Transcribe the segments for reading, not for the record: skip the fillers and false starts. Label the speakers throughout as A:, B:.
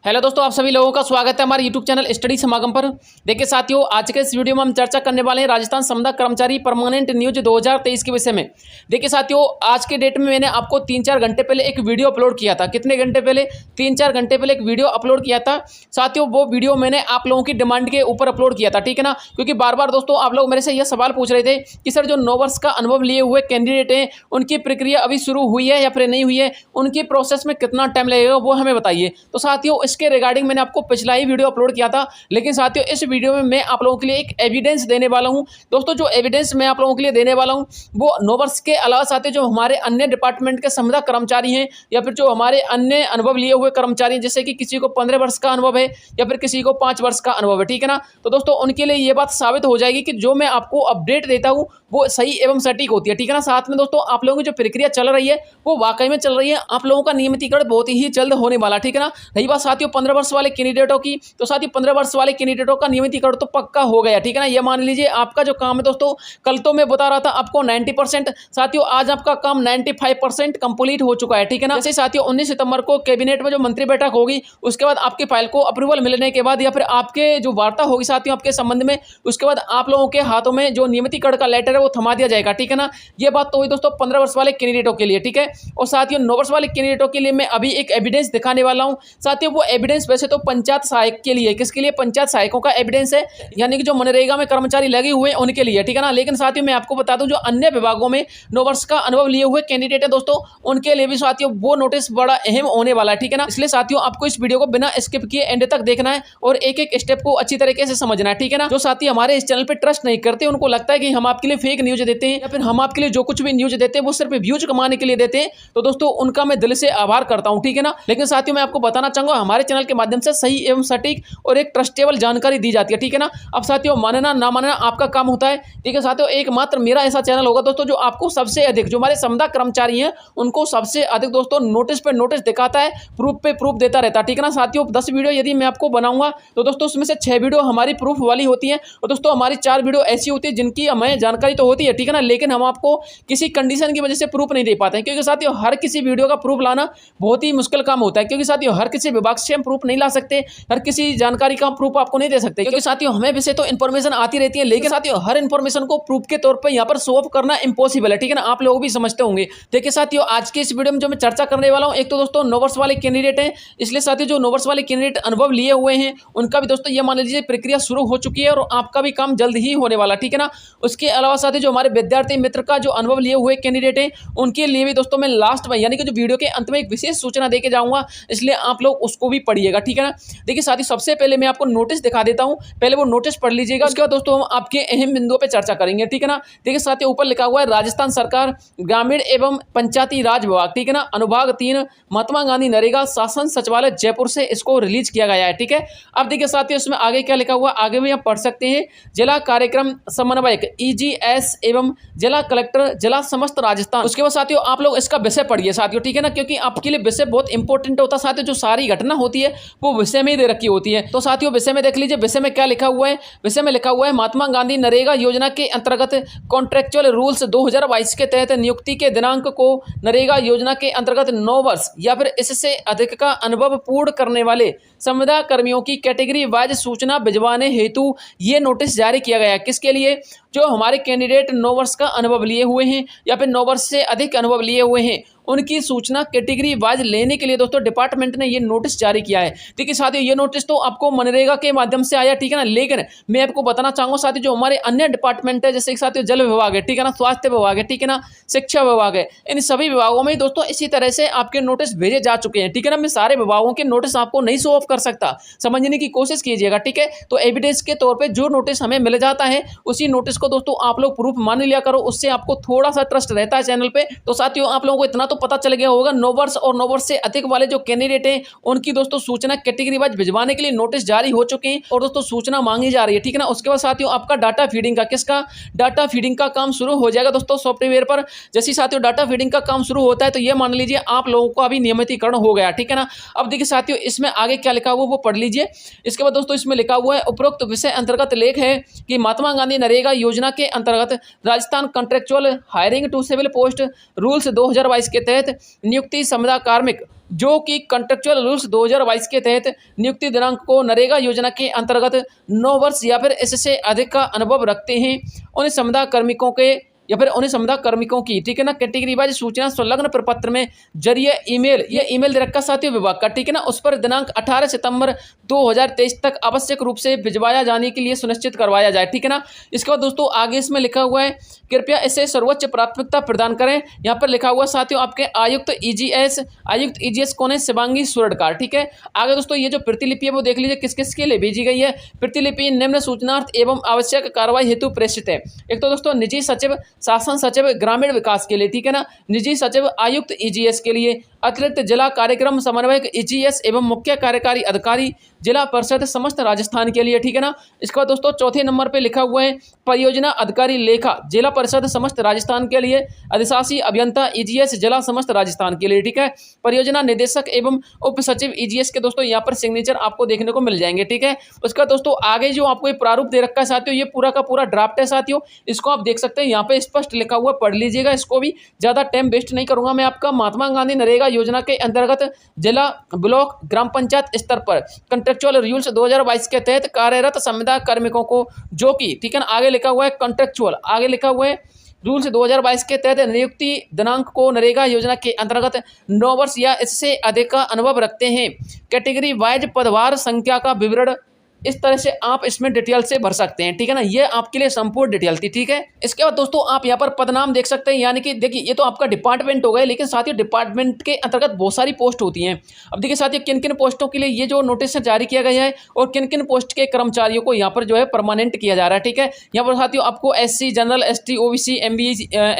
A: Hello दोस्तों, आप सभी लोगों का स्वागत है हमारे यूट्यूब चैनल स्टडी समागम पर। देखिए साथियों, आज के इस वीडियो में हम चर्चा करने वाले हैं राजस्थान संविदा कर्मचारी परमानेंट न्यूज 2023 के विषय में। देखिए साथियों, आज के डेट में मैंने आपको 3-4 घंटे पहले एक वीडियो अपलोड किया था। कितने घंटे पहले? 3-4 घंटे पहले एक वीडियो अपलोड किया था साथियों। वो वीडियो मैंने आप लोगों की डिमांड के ऊपर अपलोड किया था, ठीक है ना। क्योंकि बार बार दोस्तों आप लोग मेरे से यह सवाल पूछ रहे थे कि सर, जो 9 वर्ष का अनुभव लिए हुए कैंडिडेट हैं, उनकी प्रक्रिया अभी शुरू हुई है या फिर नहीं हुई है, उनकी प्रोसेस में कितना टाइम लगेगा, वो हमें बताइए। तो साथियों, इसके रिगार्डिंग मैंने आपको पिछला ही वीडियो अपलोड किया था। लेकिन साथियों, इस वीडियो में मैं आप लोगों के लिए एक एविडेंस देने वाला हूं। दोस्तों, जो एविडेंस मैं आप लोगों के लिए देने वाला हूं, वो 9 वर्ष के अलावा साथियों जो हमारे अन्य डिपार्टमेंट के संविदा कर्मचारी हैं या फिर जो हमारे अन्य अनुभव लिए हुए कर्मचारी हैं, जैसे कि किसी को 15 वर्ष का अनुभव है या फिर किसी को 5 वर्ष का अनुभव है, ठीक है ना। तो दोस्तों, उनके लिए ये बात साबित हो जाएगी कि जो मैं आपको अपडेट देता हूं वो सही एवं सटीक होती है, ठीक है ना। साथ में दोस्तों, आप लोगों की जो प्रक्रिया चल रही है वो वाकई में चल रही है। आप लोगों का नियमितीकरण बहुत ही जल्द होने वाला, ठीक है ना। रही बात साथियों 15 वर्ष वाले कैंडिडेटों की, तो साथियों 15 वर्ष वाले कैंडिडेटों का नियमितीकरण तो पक्का हो गया, ठीक है ना। ये मान लीजिए आपका जो काम है दोस्तों, कल तो मैं बता रहा था आपको 90%, साथियों आज आपका काम 95% कंप्लीट हो चुका है, ठीक है ना। जैसे साथियों 19 सितंबर को कैबिनेट में जो मंत्री बैठक होगी, उसके बाद आपकी फाइल को अप्रूवल मिलने के बाद या फिर आपके जो वार्ता होगी साथियों आपके संबंध में, उसके बाद आप लोगों के हाथों में जो नियमितीकरण का लेटर है वो थमा दिया जाएगा, ठीक है ना। ये बात तो हुई दोस्तों 15 वर्ष वाले कैंडिडेटों के लिए, ठीक है। और साथियों 9 वर्ष वाले कैंडिडेटों के लिए मैं अभी एक एविडेंस दिखाने वाला हूं साथियों। वो एविडेंस वैसे तो पंचायत सहायक के लिए, किसके लिए? पंचायत सहायकों का एविडेंस है, यानी कि जो मनरेगा में कर्मचारी लगे हुए हैं उनके लिए, ठीक है ना। लेकिन साथियों मैं आपको बता दूं, जो अन्य विभागों में 9 वर्ष का अनुभव लिए हुए कैंडिडेट है दोस्तों, उनके लिए भी साथियों वो नोटिस बड़ा अहम होने वाला है, ठीक है ना। इसलिए साथियों आपको इस वीडियो को बिना स्किप किए एंड तक देखना है और एक एक स्टेप को अच्छी तरीके से समझना है, ठीक है ना। जो साथी हमारे इस चैनल पर ट्रस्ट नहीं करते, उनको लगता है कि हम आपके लिए फेक न्यूज देते हैं या फिर हम आपके लिए जो कुछ भी न्यूज देते हैं वो सिर्फ व्यूज कमाने के लिए देते हैं, तो दोस्तों उनका मैं दिल से आभार करता हूं, ठीक है ना। लेकिन साथियों मैं आपको बताना चाहूंगा, हमारे चैनल के माध्यम से सही एवं सटीक और एक ट्रस्टेबल जानकारी दी जाती है, ठीक है ना। अब साथियों मानना ना मानना आपका काम होता है, ठीक है साथियों। एकमात्र मेरा ऐसा चैनल होगा दोस्तों जो आपको सबसे अधिक, जो हमारे संविदा कर्मचारी हैं उनको सबसे अधिक दोस्तों नोटिस पे नोटिस दिखाता है, प्रूफ पे प्रूफ देता रहता है, ठीक है ना। साथियों 10 वीडियो यदि मैं आपको बनाऊंगा तो दोस्तों उसमें से 6 वीडियो हमारी प्रूफ वाली होती है और दोस्तों हमारी 4 वीडियो ऐसी होती है जिनकी हमें जानकारी तो होती है, ठीक है ना, लेकिन हम आपको किसी कंडीशन की वजह से प्रूफ नहीं दे पाते हैं। क्योंकि साथियों हर किसी वीडियो का प्रूफ लाना बहुत ही मुश्किल काम होता है, क्योंकि साथियों हर किसी विभाग से हम प्रूफ नहीं ला सकते, हर किसी जानकारी का प्रूफ आपको नहीं दे सकते। क्योंकि साथियों हमें वैसे तो इन्फॉर्मेशन आती रहती है, लेकिन साथियों हर इन्फॉर्मेशन को प्रूफ के तौर पर यहाँ पर शो ऑफ करना इम्पॉसिबल है, ठीक है ना। आप लोग भी समझते होंगे। देखिए साथियों आज के इस वीडियो में जो मैं चर्चा करने वाला हूँ, एक तो दोस्तों 9 वर्ष वाले कैंडिडेट हैं, इसलिए साथियों जो 9 वर्ष वाले कैंडिडेट अनुभव लिए हुए हैं उनका भी दोस्तों ये मान लीजिए प्रक्रिया शुरू हो चुकी है और आपका भी काम जल्द ही होने वाला, ठीक है ना। उसके अलावा साथियों जो हमारे विद्यार्थी मित्र का जो अनुभव लिए हुए कैंडिडेट हैं उनके लिए भी दोस्तों मैं लास्ट में यानी कि जो वीडियो के अंत में एक विशेष सूचना देके जाऊंगा, इसलिए आप लोग उसको भी पढ़िएगा, ठीक है ना। देखिए साथियों सबसे पहले मैं आपको नोटिस दिखा देता हूं, पहले वो नोटिस पढ़ लीजिएगा, उसके बाद दोस्तों हम आपके अहम बिंदुओं पे चर्चा करेंगे, ठीक है ना। देखिए साथियों ऊपर लिखा हुआ है राजस्थान सरकार ग्रामीण एवं पंचायती राज विभाग, ठीक है ना, अनुभाग 3 महात्मा गांधी नरेगा शासन सचिवालय जयपुर से इसको रिलीज किया गया है, ठीक है। अब देखिए साथियों इसमें आगे क्या लिखा हुआ, आगे भी आप पढ़ सकते हैं। जिला कार्यक्रम समन्वयक EGS एवं जिला कलेक्टर जिला समस्त राजस्थान। उसके बाद साथियों आप लोग इसका विषय पढ़िए साथियों, ठीक है ना, क्योंकि आपके लिए विषय बहुत इंपॉर्टेंट होता है साथियों। जो सारी घटना होती है वो विषय में ही दे रखी होती है, तो साथियों विषय में देख लीजिए। विषय में क्या लिखा हुआ है? विषय में लिखा हुआ है महात्मा गांधी नरेगा योजना के अंतर्गत कॉन्ट्रेक्चुअल रूल्स 2022 के तहत नियुक्ति के दिनांक को नरेगा योजना के अंतर्गत 9 वर्ष या फिर इससे अधिक का अनुभव पूर्ण करने वाले संविदा कर्मियों की कैटेगरी वाइज सूचना भिजवाने हेतु ये नोटिस जारी किया गया है। किसके लिए? जो हमारे कैंडिडेट 9 वर्ष का अनुभव लिए हुए हैं या फिर 9 वर्ष से अधिक अनुभव लिए हुए हैं, उनकी सूचना कैटेगरी वाइज लेने के लिए दोस्तों डिपार्टमेंट ने ये नोटिस जारी किया है, ठीक है साथियों। ये नोटिस तो आपको मनरेगा के माध्यम से आया, ठीक है ना, लेकिन मैं आपको बताना चाहूंगा साथियों जो हमारे अन्य डिपार्टमेंट है, जैसे साथियों जल विभाग है, ठीक है ना, स्वास्थ्य विभाग है, ठीक है ना, शिक्षा विभाग है, इन सभी विभागों में दोस्तों इसी तरह से आपके नोटिस भेजे जा चुके हैं, ठीक है ना। मैं सारे विभागों के नोटिस आपको नहीं शो ऑफ कर सकता, समझने की कोशिश कीजिएगा, ठीक है। तो एविडेंस के तौर पर जो नोटिस हमें मिल जाता है उसी नोटिस को दोस्तों आप लोग प्रूफ मान लिया करो, उससे आपको थोड़ा सा ट्रस्ट रहता है चैनल पे। तो साथियों आप लोगों को इतना तो पता चल गया होगा 9 वर्ष और 9 वर्ष से अधिक वाले जो कैंडिडेट हैं उनकी दोस्तों सूचना कैटेगरी वाइज भिजवाने के लिए नोटिस जारी हो चुके हैं और दोस्तों सूचना मांगी जा रही है, ठीक है ना। उसके बाद साथियों आपका डाटा फीडिंग का, किसका? डाटा फीडिंग का काम शुरू हो जाएगा दोस्तों सॉफ्टवेयर पर। जैसे साथियों डाटा फीडिंग का काम शुरू होता है तो ये मान लीजिए आप लोगों को अभी नियमितीकरण हो गया, ठीक है ना। अब देखिए साथियों इसमें आगे क्या लिखा हुआ वो पढ़ लीजिए। इसके बाद दोस्तों इसमें लिखा हुआ है उपरोक्त विषय अंतर्गत लेख है कि महात्मा गांधी नरेगा योजना के अंतर्गत Rajasthan contractual hiring to civil post rules 2022 के तहत नियुक्ति संविदा कार्मिक जो कि कॉन्ट्रेक्चुअल रूल्स 2022 के तहत नियुक्ति दिनांक को नरेगा योजना के अंतर्गत 9 वर्ष या फिर इससे अधिक का अनुभव रखते हैं उन संविदा कार्मिकों के या फिर उन्हें संविदा कार्मिकों की, ठीक है ना, कैटेगरी वाइज सूचना संलग्न प्रपत्र में जरिए ईमेल, ये ईमेल दे रखा साथियों विभाग का, ठीक है ना, उस पर दिनांक 18 सितंबर 2023 तक आवश्यक रूप से भिजवाया जाने के लिए सुनिश्चित करवाया जाए, ठीक है ना। इसके बाद दोस्तों आगे इसमें लिखा हुआ है कृपया इसे सर्वोच्च प्राथमिकता प्रदान करें। यहाँ पर लिखा हुआ साथियों आपके आयुक्त ईजीएस कौन है, शिवांगी सुरडकार, ठीक है। आगे दोस्तों ये जो प्रतिलिपि है वो देख लीजिए किस किस के लिए भेजी गई है। प्रतिलिपि निम्न सूचनार्थ एवं आवश्यक कार्रवाई हेतु प्रेषित है। एक तो दोस्तों निजी सचिव, शासन सचिव ग्रामीण विकास के लिए, ठीक है ना, निजी सचिव आयुक्त ईजीएस के लिए, अतिरिक्त जिला कार्यक्रम समन्वयक ईजीएस एवं मुख्य कार्यकारी अधिकारी जिला परिषद समस्त राजस्थान के लिए, ठीक है ना। इसके बाद दोस्तों चौथे नंबर पे लिखा हुआ है परियोजना अधिकारी लेखा जिला परिषद समस्त राजस्थान के लिए, अधिशासी अभियंता ईजीएस जिला समस्त राजस्थान के लिए, ठीक है। परियोजना निदेशक एवं उप सचिव ईजीएस के दोस्तों यहाँ पर सिग्नेचर आपको देखने को मिल जाएंगे, ठीक है। उसका दोस्तों आगे जो आपको प्रारूप दे रखा है साथियों, ये पूरा का पूरा ड्राफ्ट है साथियों, इसको आप देख सकते हैं, यहाँ पे स्पष्ट लिखा हुआ, पढ़ लीजिएगा इसको भी, ज्यादा टाइम वेस्ट नहीं करूंगा मैं आपका। महात्मा गांधी नरेगा योजना के अंतर्गत जिला, ब्लॉक, ग्राम पंचायत स्तर पर कॉन्ट्रेक्चुअल रूल्स 2022 के तहत कार्यरत संविदा कार्मिकों को, जो कि, ठीक है ना, आगे लिखा हुआ है कॉन्ट्रेक्चुअल, आगे लिखा हुआ है रूल्स 2022 के तहत नियुक्ति दिनांक को नरेगा योजना के अंतर्गत 9 वर्ष या इससे अधिक का अनुभव रखते हैं। कैटेगरी वाइज पदभार संख्या का विवरण इस तरह से आप इसमें डिटेल से भर सकते हैं, ठीक है ना। ये आपके लिए संपूर्ण डिटेल थी, ठीक है। इसके बाद दोस्तों आप यहाँ पर पदनाम देख सकते हैं, यानी कि देखिए ये तो आपका डिपार्टमेंट हो गया, लेकिन साथ ही डिपार्टमेंट के अंतर्गत बहुत सारी पोस्ट होती हैं। अब देखिए साथियों किन किन पोस्टों के लिए ये जो नोटिस जारी किया गया है और किन किन पोस्ट के कर्मचारियों को यहाँ पर जो है परमानेंट किया जा रहा है, ठीक है। यहाँ पर साथियों आपको SC general, ST OBC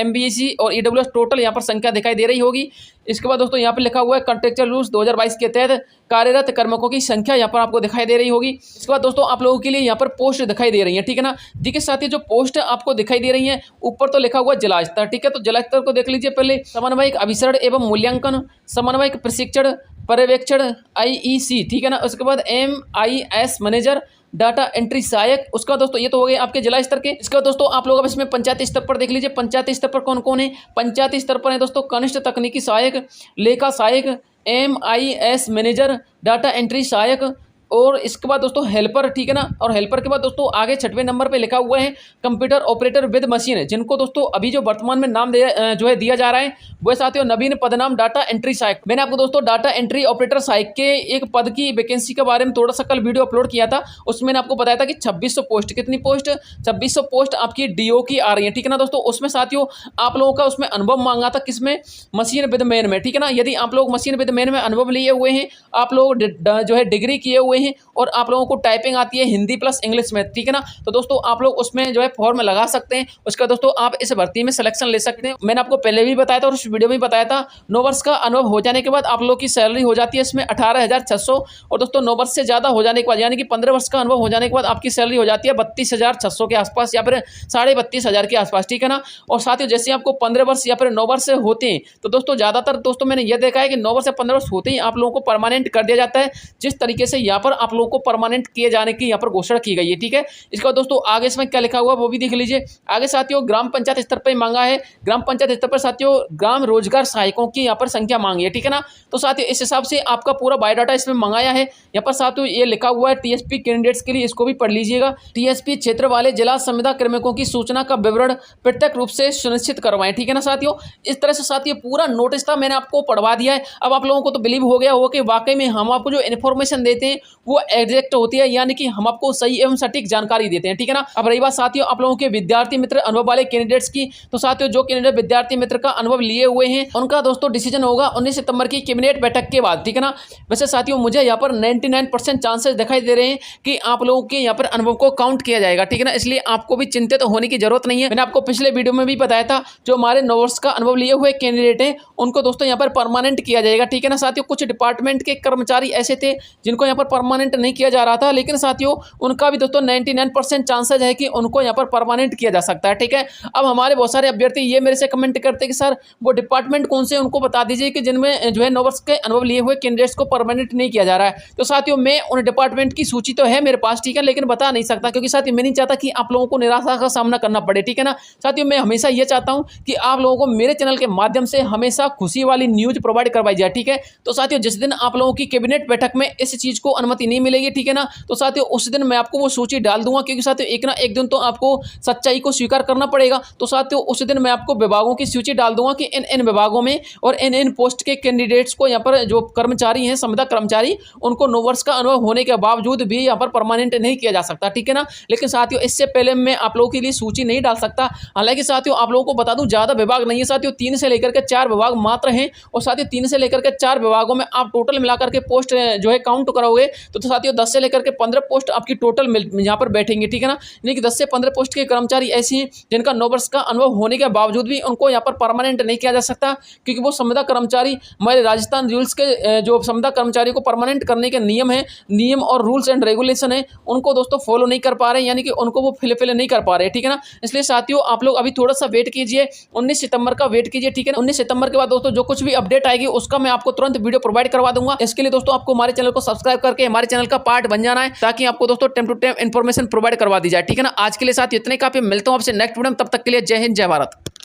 A: MBC और EWS टोटल यहाँ पर संख्या दिखाई दे रही होगी। इसके बाद दोस्तों यहाँ पर लिखा हुआ है कॉन्ट्रेक्चुअल रूल्स 2022 के तहत कार्यरत कार्मिकों की संख्या यहाँ पर आपको दिखाई दे रही होगी। इसके बाद दोस्तों आप लोगों के लिए यहाँ पर पोस्ट दिखाई दे रही है, ठीक है ना। देखिए साथियों जो पोस्ट आपको दिखाई दे रही है ऊपर तो लिखा हुआ जिला स्तर, ठीक है, तो जिला स्तर को देख लीजिए पहले। समन्वयक अभिसरण एवं मूल्यांकन, समन्वयक प्रशिक्षण पर्यवेक्षण IEC, ठीक है ना। उसके बाद MIS मैनेजर, डाटा एंट्री सहायक, उसका दोस्तों ये तो हो गए आपके जिला स्तर के। इसका दोस्तों आप लोग अब इसमें पंचायत स्तर पर देख लीजिए, पंचायत स्तर पर कौन कौन है। पंचायत स्तर पर है दोस्तों कनिष्ठ तकनीकी सहायक, लेखा सहायक, MIS मैनेजर, डाटा एंट्री सहायक, और इसके बाद दोस्तों हेल्पर, ठीक है ना। और हेल्पर के बाद दोस्तों आगे 6वें नंबर पे लिखा हुआ है कंप्यूटर ऑपरेटर विद मशीन, जिनको दोस्तों अभी जो वर्तमान में नाम जो है दिया जा रहा है वह साथियों नवीन पदनाम डाटा एंट्री सहायक। मैंने आपको दोस्तों डाटा एंट्री ऑपरेटर सहायक के एक पद की वैकेंसी के बारे में थोड़ा सा कल वीडियो अपलोड किया था, उसमें मैंने आपको बताया था कि 2600 पोस्ट, कितनी पोस्ट, 2600 पोस्ट आपकी DO की आ रही है, ठीक है ना दोस्तों। उसमें साथियों आप लोगों का उसमें अनुभव मांगा था, किसमें, मशीन विद मैन में, ठीक है ना। यदि आप लोग मशीन विद मैन में अनुभव लिए हुए हैं, आप लोग जो है डिग्री किए हुए हैं और आप लोगों को टाइपिंग आती है हिंदी प्लस इंग्लिश में, ठीक है ना, तो दोस्तों आप लोग उसमें जो है फॉर्म लगा सकते हैं। उसका दोस्तों आप इस भर्ती में सिलेक्शन ले सकते हैं। मैंने आपको पहले भी बताया था और उस वीडियो में भी बताया था, 9 वर्ष का अनुभव हो जाने के बाद आप लोग की सैलरी हो जाती है इसमें 18,600, और दोस्तों 9 वर्ष से ज़्यादा हो जाने के बाद, यानी कि 15 वर्ष का अनुभव हो जाने के बाद आपकी सैलरी हो जाती है 32,600 के आसपास या फिर 32,500 के आसपास, ठीक है ना। और साथ ही जैसे आपको 15 वर्ष या फिर 9 वर्ष होते हैं तो दोस्तों ज़्यादातर दोस्तों मैंने यह देखा है कि 9 वर्ष या 15 वर्ष होते ही आप लोगों को परमानेंट कर दिया जाता है, जिस तरीके से यहाँ पर आप लोगों को परमानेंट किए जाने की यहाँ पर घोषणा की गई है, ठीक है। इसका दोस्तों आगे इसमें क्या लिखा हुआ वो भी देख लीजिए। आगे साथियों ग्राम पंचायत स्तर पर मांगा है, ग्राम पंचायत स्तर पर साथियों ग्राम रोजगार सहायकों की यहाँ पर संख्या मांगी है, ठीक है ना। तो साथियों इस हिसाब से आपका पूरा बायोडाटा इसमें मंगाया है। यहाँ पर साथियों ये लिखा हुआ है TSP कैंडिडेट्स के लिए, इसको भी पढ़ लीजिएगा। TSP क्षेत्र वाले जिला संविदा कार्मिकों की सूचना का विवरण प्रत्यक्ष रूप से सुनिश्चित करवाएं, ठीक है ना साथियों। इस तरह से साथियों पूरा नोटिस था, मैंने आपको पढ़वा दिया है। अब आप लोगों को तो बिलीव हो गया होगा कि वाकई में हम आपको जो इन्फॉर्मेशन देते हैं वो एग्जैक्ट होती है, यानी कि हम आपको सही एवं सटीक जानकारी देते हैं, ठीक है ना। अब रही बात साथियों आप लोगों के विद्यार्थी मित्र अनुभव वाले कैंडिडेट्स की, तो साथियों जो कैंडिडेट विद्यार्थी मित्र का अनुभव लिए हुए हैं उनका दोस्तों डिसीजन होगा 19 सितंबर की कैबिनेट बैठक के बाद, ठीक है ना। वैसे साथियों मुझे यहाँ पर 99% चांसेस दिखाई दे रहे हैं कि आप लोगों के यहाँ पर अनुभव को काउंट किया जाएगा, ठीक है ना। इसलिए आपको भी चिंतित होने की जरूरत नहीं है। मैंने आपको पिछले वीडियो में भी बताया था जो हमारे 9 वर्ष का अनुभव लिए हुए कैंडिडेट हैं उनको दोस्तों यहाँ पर परमानेंट किया जाएगा, ठीक है ना साथियों। कुछ डिपार्टमेंट के कर्मचारी ऐसे थे जिनको यहाँ पर परमानेंट परमानेंट नहीं किया जा रहा था, लेकिन साथियों उनका भी दोस्तों 99% चांसेज है कि उनको यहाँ पर परमानेंट किया जा सकता है। ठीक है, अब हमारे बहुत सारे अभ्यर्थी ये मेरे से कमेंट करते हैं कि सर वो डिपार्टमेंट कौन से उनको बता दीजिए कि जिनमें जो है 9 वर्ष के अनुभव लिए हुए कैंडिडेट्स को परमानेंट नहीं किया जा रहा है। तो साथियों मैं उन डिपार्टमेंट की सूची तो है मेरे पास, ठीक है, लेकिन बता नहीं सकता, क्योंकि साथियों मैं नहीं चाहता कि आप लोगों को निराशा का सामना करना पड़े। ठीक है ना साथियों, मैं हमेशा ये चाहता हूं कि आप लोगों को मेरे चैनल के माध्यम से हमेशा खुशी वाली न्यूज प्रोवाइड करवाई जाए। ठीक है, तो साथियों जिस दिन आप लोगों की कैबिनेट बैठक में इस चीज को अनुमति नहीं मिलेगी, ठीक है ना, तो साथियों उस दिन मैं आपको वो सूची डाल दूंगा, क्योंकि साथियों एक ना एक दिन तो आपको सच्चाई को स्वीकार करना पड़ेगा। तो साथियों उस दिन मैं आपको विभागों की सूची डाल दूंगा कि इन विभागों में और इन पोस्ट के कैंडिडेट्स को यहाँ पर जो कर्मचारी हैं, संविदा कर्मचारी, उनको 9 वर्ष का अनुभव होने के बावजूद भी यहाँ पर परमानेंट नहीं किया जा सकता। ठीक है ना, लेकिन साथियों इससे पहले मैं आप लोगों के लिए सूची नहीं डाल सकता। हालांकि साथियों आप लोगों को बता दूं ज्यादा विभाग नहीं है साथियों, 3 से लेकर के 4 विभाग मात्र हैं। और साथियों 3 से लेकर के 4 विभागों में आप टोटल मिलाकर के पोस्ट जो है काउंट करोगे तो साथियों 10 से लेकर के 15 पोस्ट आपकी टोटल यहाँ पर बैठेंगे। ठीक है ना, यानी कि 10 से 15 पोस्ट के कर्मचारी ऐसी हैं जिनका 9 वर्ष का अनुभव होने के बावजूद भी उनको यहाँ पर परमानेंट नहीं किया जा सकता, क्योंकि वो संविदा कर्मचारी हमारे राजस्थान रूल्स के जो संविदा कर्मचारी को परमानेंट करने के नियम और रूल्स एंड रेगुलेशन है उनको दोस्तों फॉलो नहीं कर पा रहे हैं, यानी कि उनको वो फिल नहीं कर पा रहे। ठीक है ना, इसलिए साथियों आप लोग अभी थोड़ा सा वेट कीजिए, 19 सितंबर का वेट कीजिए। ठीक है, 19 सितंबर के बाद दोस्तों जो कुछ भी अपडेट आएगी उसका मैं आपको तुरंत वीडियो प्रोवाइड करवा दूंगा। इसके लिए दोस्तों आपको हमारे चैनल को सब्सक्राइब करके हमारे चैनल का पार्ट बन जाना है, ताकि आपको दोस्तों time to time information provide करवा दी जाए। ठीक है ना, आज के लिए साथ इतने काफी, मिलता हूं आपसे नेक्स्ट वीडियो में, तब तक के लिए जय हिंद जय भारत।